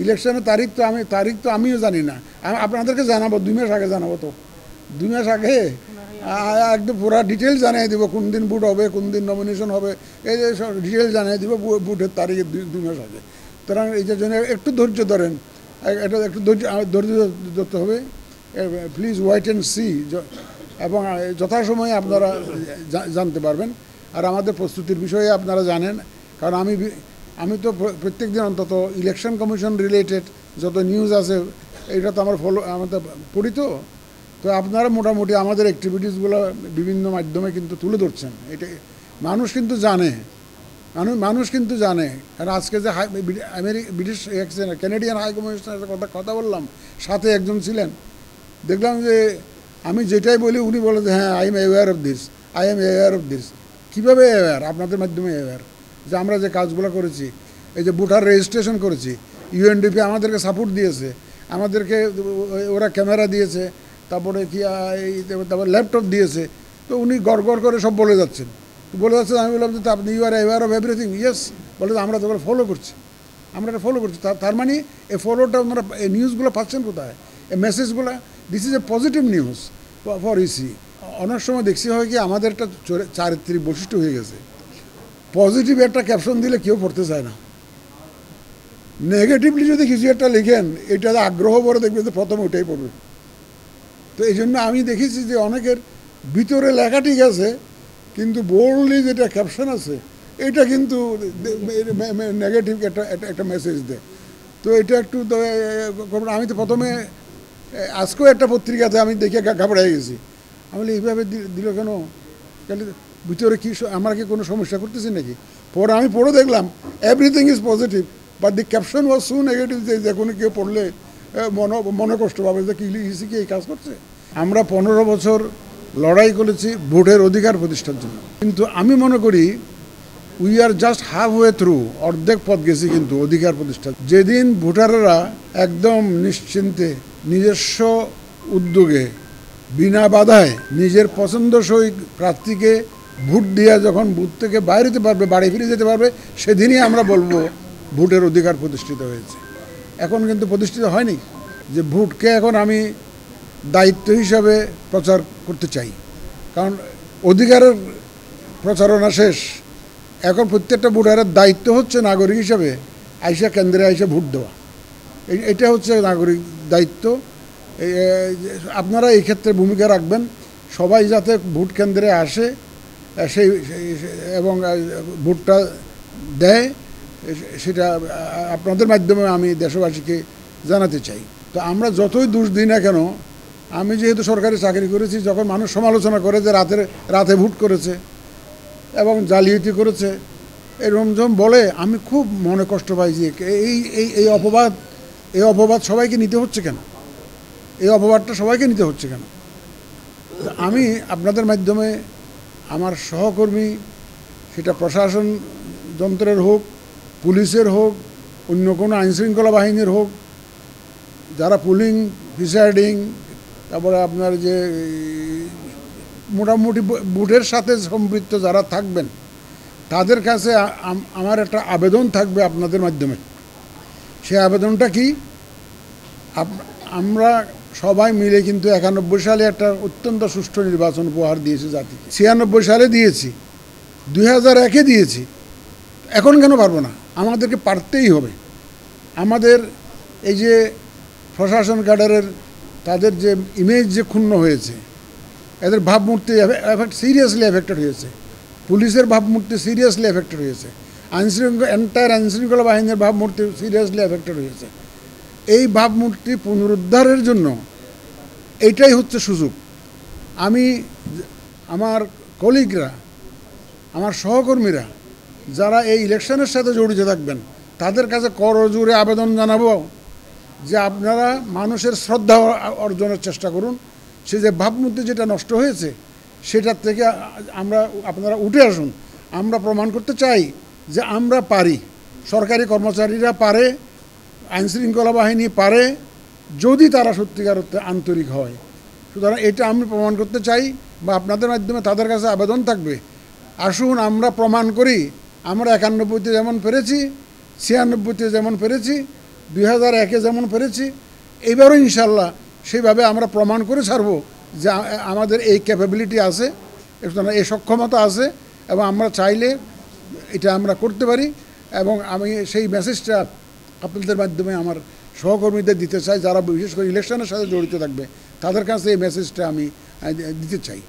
ইলেকশনের তারিখ তো আমিও জানি না, আপনাদেরকে জানাবো 2 মাস আগে জানাবো, তো 2 মাস আগে একদম পুরো ডিটেল জানিয়ে দেবো কোন দিন ভোট হবে, কোন দিন নমিনেশন হবে, এই যে সব ডিটেল জানিয়ে দেবো ভোটের তারিখে 2 মাস আগে। সুতরাং এই জন্য একটু ধৈর্য ধরেন, এটা একটু ধৈর্য ধরতে হবে। প্লিজ ওয়েট অ্যান্ড সি, এবং যথাসময়ে আপনারা জানতে পারবেন। আর আমাদের প্রস্তুতির বিষয়ে আপনারা জানেন, কারণ আমি তো প্রত্যেক দিন অন্তত ইলেকশন কমিশন রিলেটেড যত নিউজ আছে এটা তো আমাদের পড়ি, তো আপনারা মোটামুটি আমাদের অ্যাক্টিভিটিসগুলো বিভিন্ন মাধ্যমে কিন্তু তুলে ধরছেন। এটা মানুষ কিন্তু জানে, মানুষ কিন্তু জানে। কারণ আজকে যে ব্রিটিশ ক্যানাডিয়ান হাই কমিশনারের কথা বললাম, সাথে একজন ছিলেন, দেখলাম যে আমি যেটাই বলি উনি বলে যে হ্যাঁ I am aware of this, I am aware of this. কীভাবে অ্যাওয়্যার? আপনাদের মাধ্যমে অ্যাওয়্যার যে আমরা যে কাজগুলো করেছি, এই যে ভোটার রেজিস্ট্রেশন করেছি, ইউএনডিপি আমাদেরকে সাপোর্ট দিয়েছে, আমাদেরকে ওরা ক্যামেরা দিয়েছে, তারপরে তারপর ল্যাপটপ দিয়েছে, তো উনি গড় করে সব বলে যাচ্ছেন। আমি বললাম যে আপনি you are aware of everything. Yes, বলে যে আমরা তো ফলো করছি, আমরা এটা ফলো করছি। তার মানে এই ফলোটা ওনারা এই নিউজগুলো পাচ্ছেন কোথায়, এই মেসেজগুলো? This is a positive news for EC. অনেক সময় দেখছি হয় কি আমাদের একটা চারিত্রিক বৈশিষ্ট্য হয়ে গেছে, পজিটিভ একটা ক্যাপশন দিলে কেউ পড়তে চায় না, নেগেটিভলি যদি কিছু একটা লিখেন এটা আগ্রহ করে দেখবে যে প্রথমে ওটাই পড়বে। তো এই জন্য আমি দেখেছি যে অনেকের ভিতরে লেখা ঠিক আছে, কিন্তু বোল্ডলি যেটা ক্যাপশন আছে এটা কিন্তু নেগেটিভ একটা মেসেজ দেয়। তো এটা একটু আমি তো প্রথমে আজকেও একটা পত্রিকাতে আমি দেখে ঘাবড়াই গেছি, আমি বলি এইভাবে দিল কেন, ভিতরে কি আমরা কি কোনো সমস্যা করতেছি নাকি? পরে আমি পড়ে দেখলাম everything is positive, but the caption was so negative যে কোনো কেউ পড়লে মনে কষ্ট পাবে যে কি এই কাজ করছে। আমরা 15 বছর লড়াই করেছি ভোটের অধিকার প্রতিষ্ঠার জন্য, কিন্তু আমি মনে করি we are just half way through, অর্ধেক পথ গেছি কিন্তু অধিকার প্রতিষ্ঠা। যেদিন ভোটাররা একদম নিশ্চিন্তে নিজস্ব উদ্যোগে বিনা বাধায় নিজের পছন্দসই প্রার্থীকে ভোট দিয়ে যখন বুথ থেকে বাইরে যেতে পারবে, বাড়ি ফিরে যেতে পারবে, সেদিনই আমরা বলবো ভোটের অধিকার প্রতিষ্ঠিত হয়েছে। এখন কিন্তু প্রতিষ্ঠিত হয়নি। যে ভোটকে এখন আমি দায়িত্ব হিসাবে প্রচার করতে চাই, কারণ অধিকারের প্রচারণা শেষ। এখন প্রত্যেকটা ভোটারের দায়িত্ব হচ্ছে নাগরিক হিসাবে আইসা কেন্দ্রে আইসা ভোট দেওয়া, এটা হচ্ছে নাগরিক দায়িত্ব। আপনারা এই ক্ষেত্রে ভূমিকা রাখবেন, সবাই যাতে ভোট কেন্দ্রে আসে সেই এবং ভোটটা দেয়, সেটা আপনাদের মাধ্যমে আমি দেশবাসীকে জানাতে চাই। তো আমরা যতই দোষ দিই না কেন, আমি যেহেতু সরকারি চাকরি করেছি, যখন মানুষ সমালোচনা করে যে রাতে ভোট করেছে এবং জালিয়াতি করেছে এরকম যখন বলে, আমি খুব মনে কষ্ট পাই যে এই অপবাদ সবাইকে নিতে হচ্ছে কেন, এই অপবাদটা সবাইকে নিতে হচ্ছে কেন? আমি আপনাদের মাধ্যমে আমার সহকর্মী, সেটা প্রশাসন যন্ত্রের হোক, পুলিশের হোক, অন্য কোনো আইনশৃঙ্খলা বাহিনীর হোক, যারা পুলিং, প্রিসাইডিং, তারপরে আপনার যে মোটামুটি ভোটের সাথে সম্পৃক্ত যারা থাকবেন, তাদের কাছে আমার একটা আবেদন থাকবে আপনাদের মাধ্যমে। সেই আবেদনটা কি? আমরা সবাই মিলে কিন্তু 91 সালে একটা অত্যন্ত সুষ্ঠু নির্বাচন উপহার দিয়েছি জাতিকে, 96 সালে দিয়েছি, 2001-এ দিয়েছি, এখন কেন পারবো না? আমাদেরকে পারতেই হবে। আমাদের এই যে প্রশাসন ক্যাডারের তাদের যে ইমেজ যে ক্ষুণ্ণ হয়েছে, এদের ভাবমূর্তি সিরিয়াসলি এফেক্টেড হয়েছে, পুলিশের ভাবমূর্তি সিরিয়াসলি এফেক্টেড হয়েছে, এন্টায়ার আইনশৃঙ্খলা বাহিনীর ভাবমূর্তি সিরিয়াসলি এফেক্টেড হয়েছে। এই ভাবমূর্তি পুনরুদ্ধারের জন্য এইটাই হচ্ছে সুযোগ। আমি আমার কলিগরা, আমার সহকর্মীরা যারা এই ইলেকশনের সাথে জড়িত থাকবেন, তাদের কাছে করজোড়ে আবেদন জানাবো যে আপনারা মানুষের শ্রদ্ধা অর্জনের চেষ্টা করুন। সে যে ভাবমূর্তি যেটা নষ্ট হয়েছে সেটার থেকে আপনারা উঠে আসুন। আমরা প্রমাণ করতে চাই যে আমরা পারি, সরকারি কর্মচারীরা পারে, আইনশৃঙ্খলা বাহিনী পারে, যদি তারা সত্যিকার অর্থে আন্তরিক হয়। সুতরাং এটা আমি প্রমাণ করতে চাই, বা আপনাদের মাধ্যমে তাদের কাছে আবেদন থাকবে, আসুন আমরা প্রমাণ করি আমরা 91-তে যেমন পেরেছি, 96-তে যেমন পেরেছি, 2001-এ যেমন পেরেছি, এইবারও ইনশাল্লাহ সেইভাবে আমরা প্রমাণ করে ছাড়বো যে আমাদের এই ক্যাপাবিলিটি আছে, এই সক্ষমতা আছে, এবং আমরা চাইলে এটা আমরা করতে পারি। এবং আমি সেই মেসেজটা আপনাদের মাধ্যমে আমার সহকর্মীদের দিতে চাই, যারা বিশেষ করে ইলেকশনের সাথে জড়িত থাকবে, তাদের কাছে এই মেসেজটা আমি দিতে চাই।